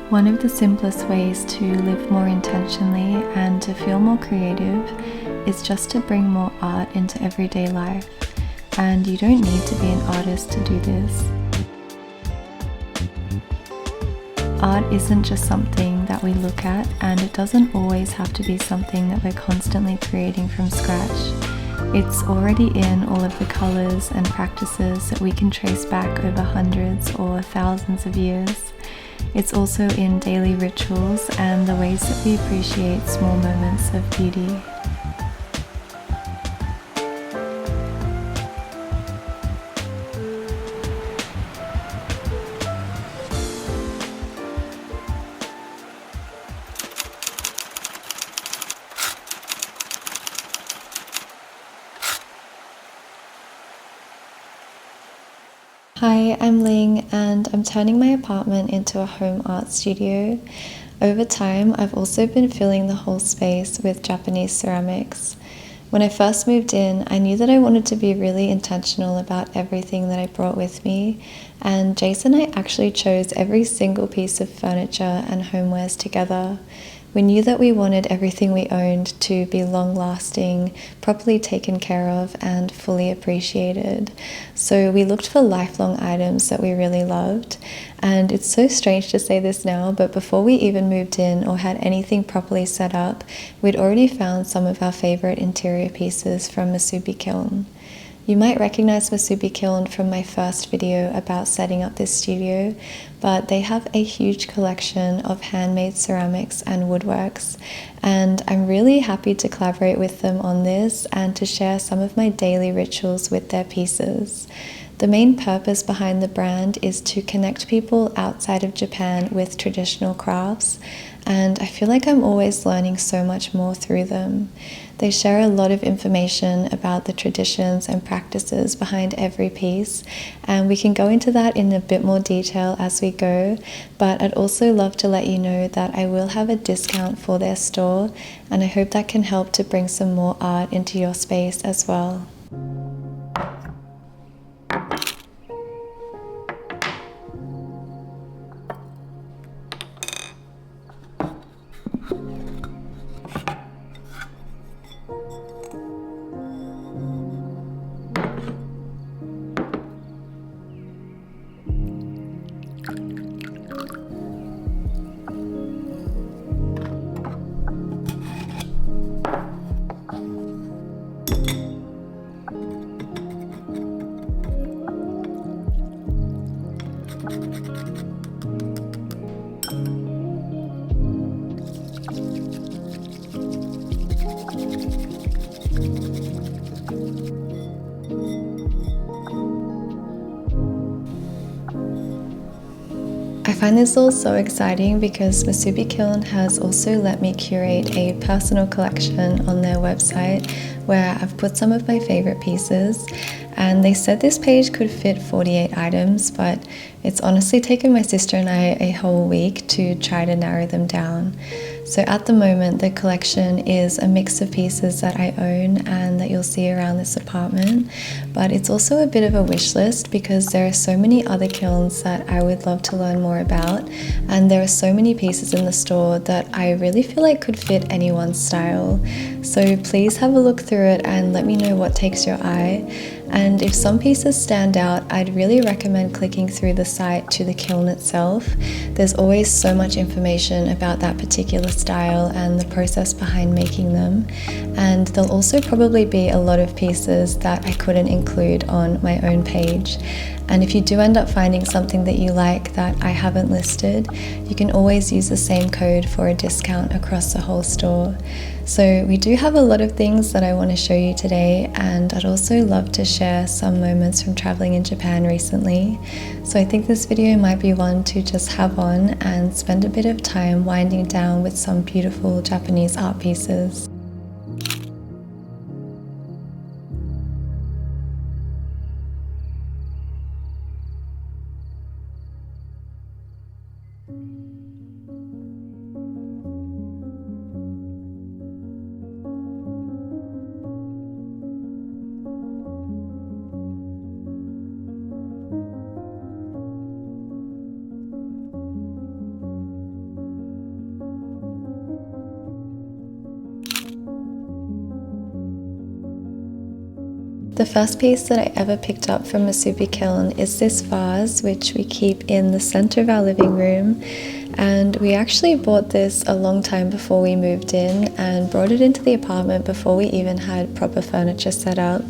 One of the simplest ways to live more intentionally and to feel more creative is just to bring more art into everyday life. And you don't need to be an artist to do this. Art isn't just something that we look at, and it doesn't always have to be something that we're constantly creating from scratch. It's already in all of the colors and practices that we can trace back over hundreds or thousands of years. It's also in daily rituals and the ways that we appreciate small moments of beauty. Hi, I'm Ling, and I'm turning my apartment into a home art studio. Over time, I've also been filling the whole space with Japanese ceramics. When I first moved in, I knew that I wanted to be really intentional about everything that I brought with me, and Jason and I actually chose every single piece of furniture and homewares together. We knew that we wanted everything we owned to be long-lasting, properly taken care of, and fully appreciated. So we looked for lifelong items that we really loved. And it's so strange to say this now, but before we even moved in or had anything properly set up, we'd already found some of our favorite interior pieces from Musubi Kiln. You might recognize Musubi Kiln from my first video about setting up this studio, but they have a huge collection of handmade ceramics and woodworks, and I'm really happy to collaborate with them on this and to share some of my daily rituals with their pieces. The main purpose behind the brand is to connect people outside of Japan with traditional crafts, and I feel like I'm always learning so much more through them. They share a lot of information about the traditions and practices behind every piece, and we can go into that in a bit more detail as we go, but I'd also love to let you know that I will have a discount for their store, and I hope that can help to bring some more art into your space as well. I find this all so exciting because Musubi Kiln has also let me curate a personal collection on their website where I've put some of my favorite pieces, and they said this page could fit 48 items, but it's honestly taken my sister and I a whole week to try to narrow them down. So at the moment, the collection is a mix of pieces that I own and that you'll see around this apartment, but it's also a bit of a wish list because there are so many other kilns that I would love to learn more about, and there are so many pieces in the store that I really feel like could fit anyone's style. So please have a look through it and let me know what takes your eye. And if some pieces stand out, I'd really recommend clicking through the site to the kiln itself. There's always so much information about that particular style and the process behind making them. And there'll also probably be a lot of pieces that I couldn't include on my own page. And if you do end up finding something that you like that I haven't listed, you can always use the same code for a discount across the whole store. So we do have a lot of things that I want to show you today, and I'd also love to share some moments from traveling in Japan recently. So I think this video might be one to just have on and spend a bit of time winding down with some beautiful Japanese art pieces. The first piece that I ever picked up from a super kiln is this vase, which we keep in the center of our living room. And we actually bought this a long time before we moved in and brought it into the apartment before we even had proper furniture set up.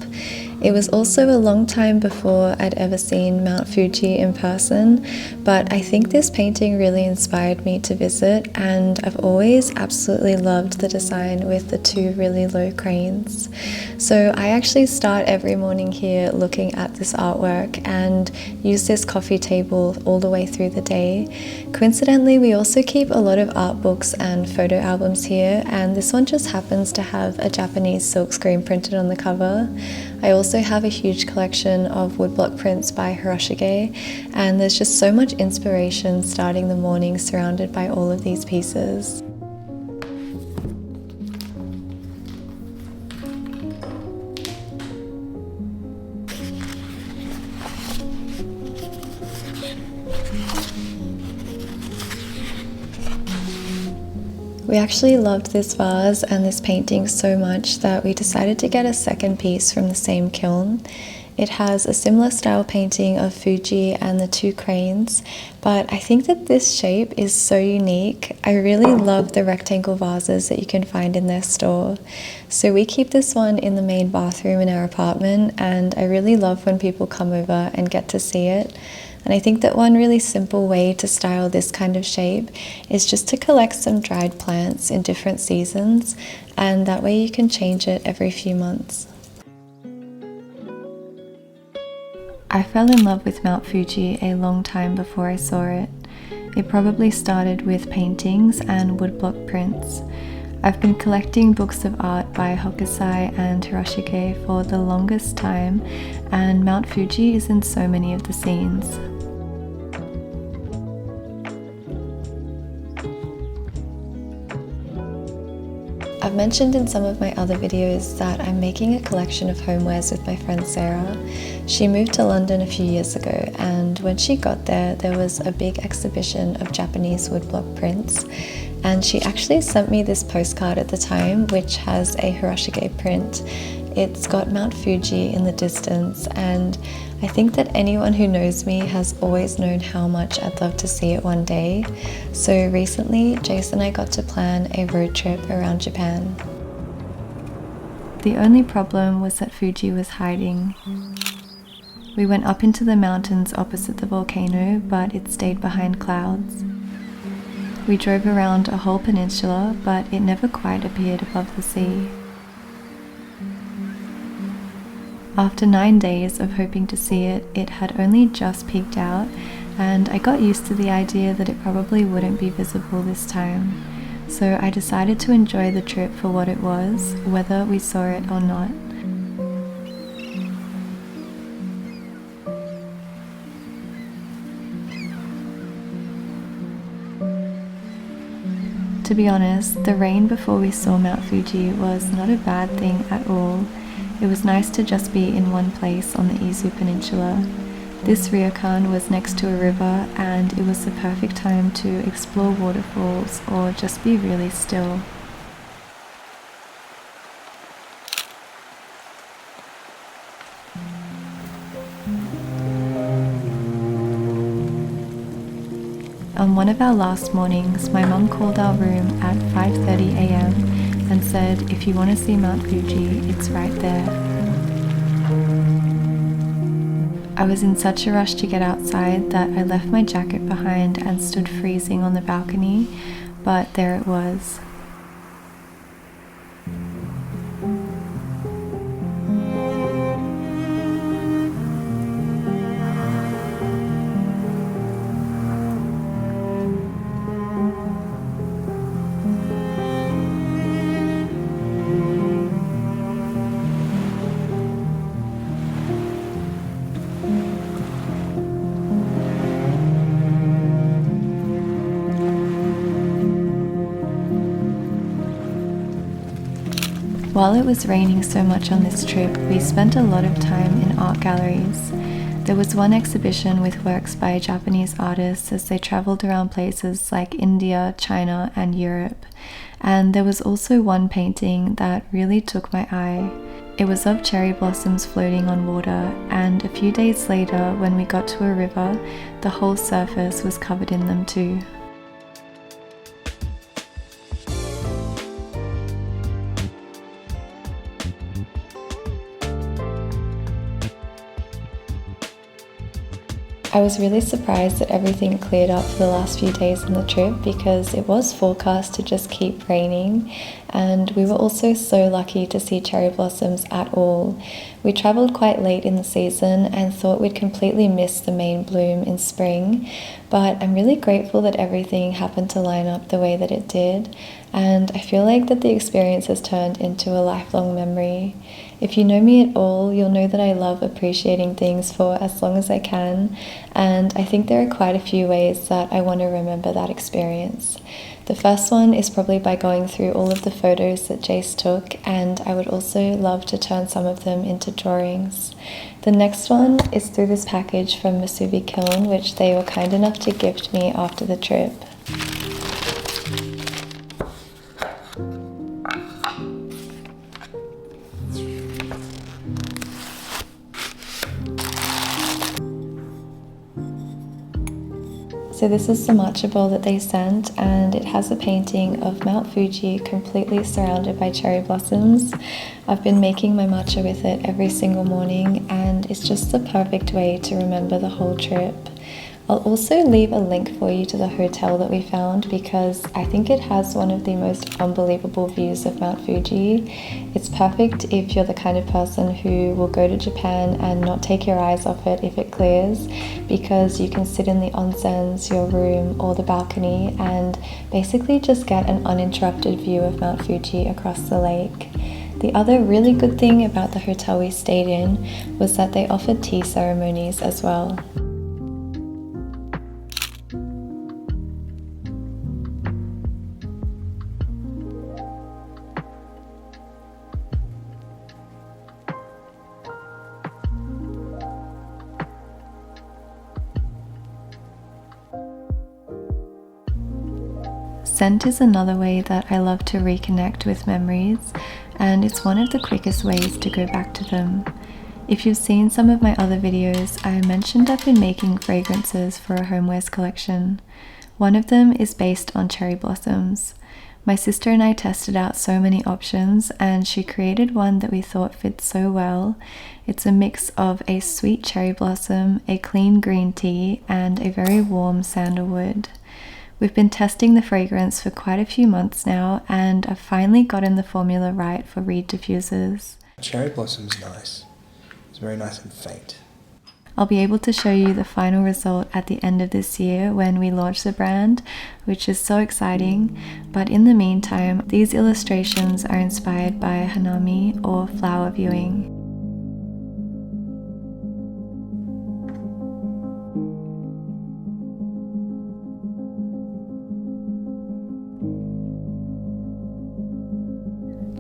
It was also a long time before I'd ever seen Mount Fuji in person, but I think this painting really inspired me to visit, and I've always absolutely loved the design with the two really low cranes. So I actually start every morning here looking at this artwork and use this coffee table all the way through the day. Coincidentally, we also keep a lot of art books and photo albums here, and this one just happens to have a Japanese silkscreen printed on the cover. I also have a huge collection of woodblock prints by Hiroshige, and there's just so much inspiration starting the morning surrounded by all of these pieces. We actually loved this vase and this painting so much that we decided to get a second piece from the same kiln. It has a similar style painting of Fuji and the two cranes, but I think that this shape is so unique. I really love the rectangle vases that you can find in their store. So we keep this one in the main bathroom in our apartment, and I really love when people come over and get to see it. And I think that one really simple way to style this kind of shape is just to collect some dried plants in different seasons, and that way you can change it every few months. I fell in love with Mount Fuji a long time before I saw it. It probably started with paintings and woodblock prints. I've been collecting books of art by Hokusai and Hiroshige for the longest time, and Mount Fuji is in so many of the scenes. I've mentioned in some of my other videos that I'm making a collection of homewares with my friend Sarah. She moved to London a few years ago, and when she got there, there was a big exhibition of Japanese woodblock prints, and she actually sent me this postcard at the time, which has a Hiroshige print. It's got Mount Fuji in the distance, and I think that anyone who knows me has always known how much I'd love to see it one day. So recently, Jace and I got to plan a road trip around Japan. The only problem was that Fuji was hiding. We went up into the mountains opposite the volcano, but it stayed behind clouds. We drove around a whole peninsula, but it never quite appeared above the sea. After 9 days of hoping to see it, it had only just peeked out, and I got used to the idea that it probably wouldn't be visible this time. So I decided to enjoy the trip for what it was, whether we saw it or not. To be honest, the rain before we saw Mount Fuji was not a bad thing at all. It was nice to just be in one place on the Izu Peninsula. This ryokan was next to a river, and it was the perfect time to explore waterfalls or just be really still. On one of our last mornings, my mum called our room at 5:30 a.m. and said, if you want to see Mount Fuji, it's right there. I was in such a rush to get outside that I left my jacket behind and stood freezing on the balcony, but there it was. While it was raining so much on this trip, we spent a lot of time in art galleries. There was one exhibition with works by Japanese artists as they traveled around places like India, China, and Europe. And there was also one painting that really took my eye. It was of cherry blossoms floating on water, and a few days later, when we got to a river, the whole surface was covered in them too. I was really surprised that everything cleared up for the last few days on the trip because it was forecast to just keep raining, and we were also so lucky to see cherry blossoms at all. We travelled quite late in the season and thought we'd completely miss the main bloom in spring, but I'm really grateful that everything happened to line up the way that it did, and I feel like that the experience has turned into a lifelong memory. If you know me at all, you'll know that I love appreciating things for as long as I can, and I think there are quite a few ways that I want to remember that experience. The first one is probably by going through all of the photos that Jace took, and I would also love to turn some of them into drawings. The next one is through this package from Masubi Kiln, which they were kind enough to gift me after the trip. So this is the matcha bowl that they sent, and it has a painting of Mount Fuji completely surrounded by cherry blossoms. I've been making my matcha with it every single morning, and it's just the perfect way to remember the whole trip. I'll also leave a link for you to the hotel that we found because I think it has one of the most unbelievable views of Mount Fuji. It's perfect if you're the kind of person who will go to Japan and not take your eyes off it if it clears, because you can sit in the onsens, your room, or the balcony and basically just get an uninterrupted view of Mount Fuji across the lake. The other really good thing about the hotel we stayed in was that they offered tea ceremonies as well. Scent is another way that I love to reconnect with memories, and it's one of the quickest ways to go back to them. If you've seen some of my other videos, I mentioned I've been making fragrances for a homewares collection. One of them is based on cherry blossoms. My sister and I tested out so many options, and she created one that we thought fit so well. It's a mix of a sweet cherry blossom, a clean green tea, and a very warm sandalwood. We've been testing the fragrance for quite a few months now, and I've finally gotten the formula right for reed diffusers. Cherry blossom's nice. It's very nice and faint. I'll be able to show you the final result at the end of this year when we launch the brand, which is so exciting. But in the meantime, these illustrations are inspired by hanami, or flower viewing.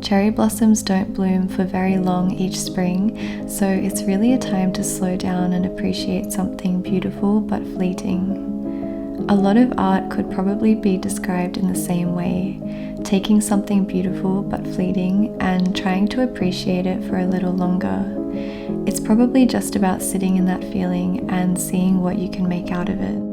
Cherry blossoms don't bloom for very long each spring, so it's really a time to slow down and appreciate something beautiful but fleeting. A lot of art could probably be described in the same way, taking something beautiful but fleeting and trying to appreciate it for a little longer. It's probably just about sitting in that feeling and seeing what you can make out of it.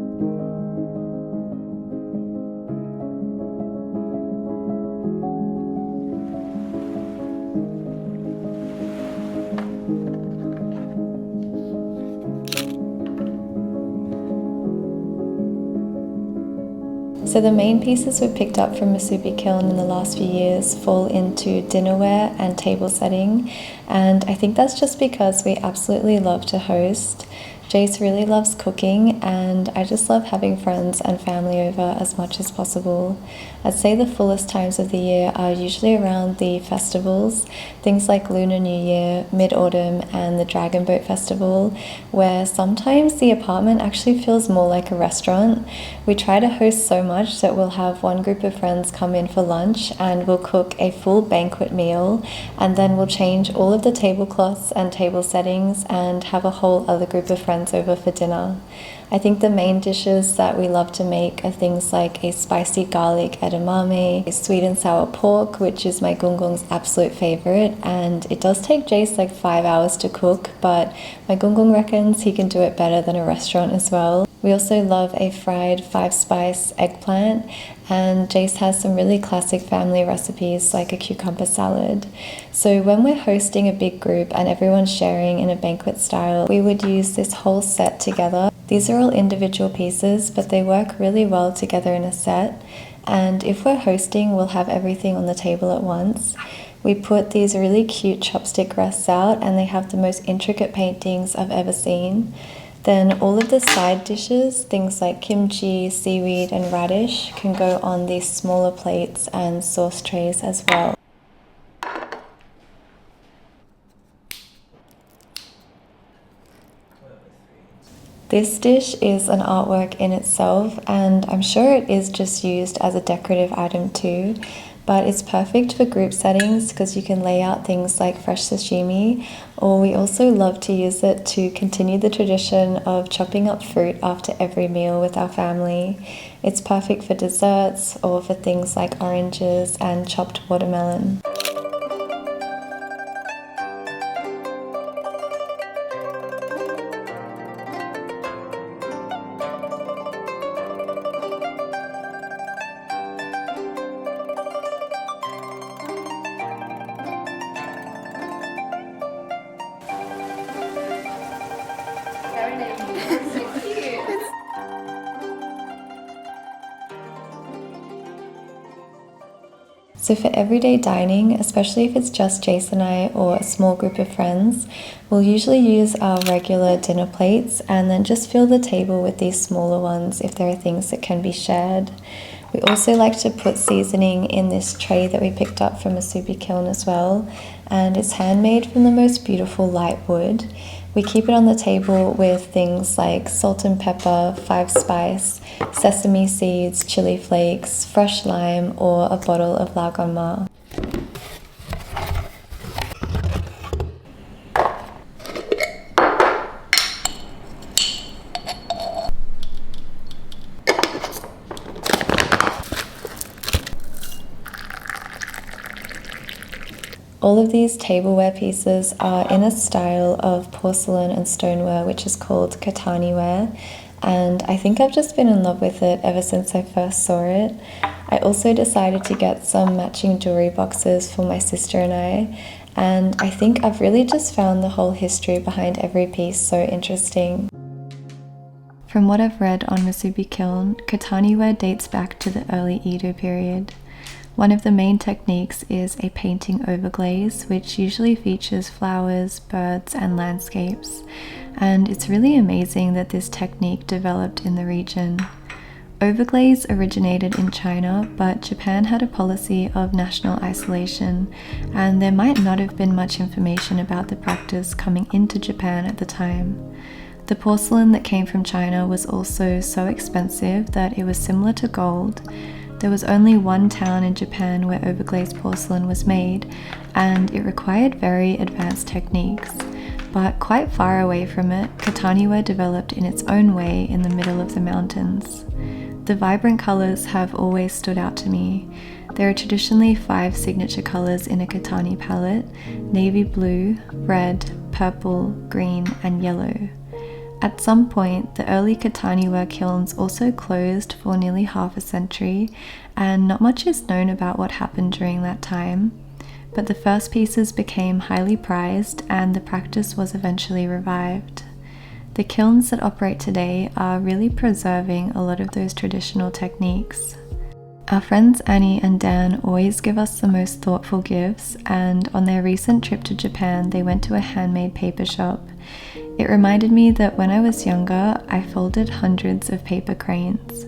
So the main pieces we picked up from Masubi Kiln in the last few years fall into dinnerware and table setting, and I think that's just because we absolutely love to host. Jace really loves cooking, and I just love having friends and family over as much as possible. I'd say the fullest times of the year are usually around the festivals, things like Lunar New Year, Mid-Autumn, and the Dragon Boat Festival, where sometimes the apartment actually feels more like a restaurant. We try to host so much that we'll have one group of friends come in for lunch and we'll cook a full banquet meal, and then we'll change all of the tablecloths and table settings and have a whole other group of friends friends over for dinner. I think the main dishes that we love to make are things like a spicy garlic edamame, a sweet and sour pork, which is my Gunggong's absolute favorite, and it does take Jace like 5 hours to cook, but my Gunggong reckons he can do it better than a restaurant as well. We also love a fried 5-spice eggplant, and Jace has some really classic family recipes like a cucumber salad. So when we're hosting a big group and everyone's sharing in a banquet style, we would use this whole set together. These are all individual pieces, but they work really well together in a set. And if we're hosting, we'll have everything on the table at once. We put these really cute chopstick rests out, and they have the most intricate paintings I've ever seen. Then all of the side dishes, things like kimchi, seaweed, and radish, can go on these smaller plates and sauce trays as well. This dish is an artwork in itself, and I'm sure it is just used as a decorative item too, but it's perfect for group settings because you can lay out things like fresh sashimi, or we also love to use it to continue the tradition of chopping up fruit after every meal with our family. It's perfect for desserts or for things like oranges and chopped watermelon. So for everyday dining, especially if it's just Jace and I or a small group of friends, we'll usually use our regular dinner plates and then just fill the table with these smaller ones if there are things that can be shared. We also like to put seasoning in this tray that we picked up from a Musubi kiln as well, and it's handmade from the most beautiful light wood. We keep it on the table with things like salt and pepper, 5-spice, sesame seeds, chili flakes, fresh lime, or a bottle of laganma. All of these tableware pieces are in a style of porcelain and stoneware which is called Kutaniware, and I think I've just been in love with it ever since I first saw it. I also decided to get some matching jewelry boxes for my sister and I think I've really just found the whole history behind every piece so interesting. From what I've read on Musubi Kiln, Kutaniware dates back to the early Edo period. One of the main techniques is a painting overglaze, which usually features flowers, birds, and landscapes. And it's really amazing that this technique developed in the region. Overglaze originated in China, but Japan had a policy of national isolation, and there might not have been much information about the practice coming into Japan at the time. The porcelain that came from China was also so expensive that it was similar to gold. There was only one town in Japan where overglazed porcelain was made, and it required very advanced techniques. But quite far away from it, Kutaniware developed in its own way in the middle of the mountains. The vibrant colours have always stood out to me. There are traditionally 5 signature colours in a Kutani palette: navy blue, red, purple, green, and yellow. At some point, the early Kutaniware kilns also closed for nearly half a century, and not much is known about what happened during that time. But the first pieces became highly prized, and the practice was eventually revived. The kilns that operate today are really preserving a lot of those traditional techniques. Our friends Annie and Dan always give us the most thoughtful gifts, and on their recent trip to Japan, they went to a handmade paper shop. It reminded me that when I was younger, I folded hundreds of paper cranes.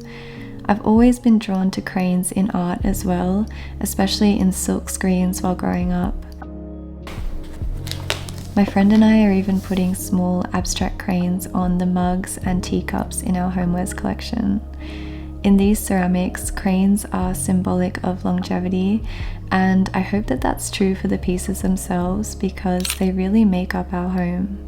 I've always been drawn to cranes in art as well, especially in silk screens while growing up. My friend and I are even putting small abstract cranes on the mugs and teacups in our homewares collection. In these ceramics, cranes are symbolic of longevity, and I hope that that's true for the pieces themselves because they really make up our home.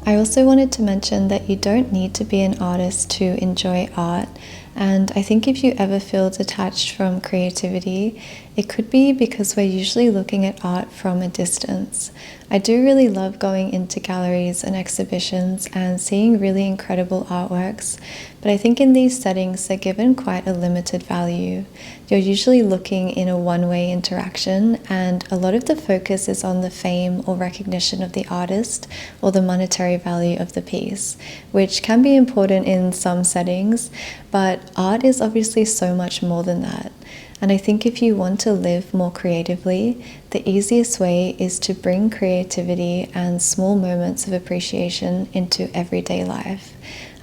I also wanted to mention that you don't need to be an artist to enjoy art, and I think if you ever feel detached from creativity, it could be because we're usually looking at art from a distance. I do really love going into galleries and exhibitions and seeing really incredible artworks, but I think in these settings they're given quite a limited value. You're usually looking in a one-way interaction, and a lot of the focus is on the fame or recognition of the artist or the monetary value of the piece, which can be important in some settings, but art is obviously so much more than that. And I think if you want to live more creatively, the easiest way is to bring creativity and small moments of appreciation into everyday life.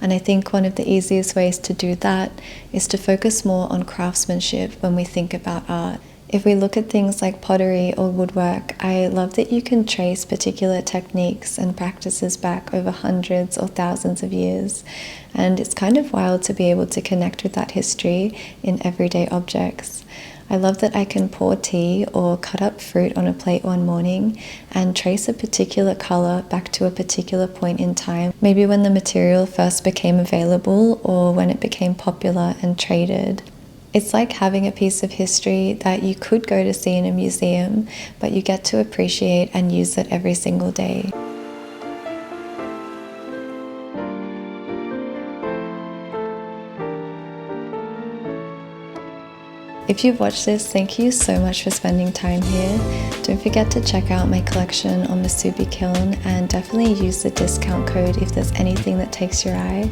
And I think one of the easiest ways to do that is to focus more on craftsmanship when we think about art. If we look at things like pottery or woodwork, I love that you can trace particular techniques and practices back over hundreds or thousands of years. And it's kind of wild to be able to connect with that history in everyday objects. I love that I can pour tea or cut up fruit on a plate one morning and trace a particular color back to a particular point in time, maybe when the material first became available or when it became popular and traded. It's like having a piece of history that you could go to see in a museum, but you get to appreciate and use it every single day. If you've watched this, thank you so much for spending time here. Don't forget to check out my collection on Musubi Kiln and definitely use the discount code if there's anything that takes your eye.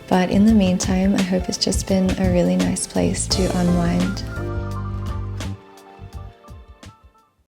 But in the meantime, I hope it's just been a really nice place to unwind.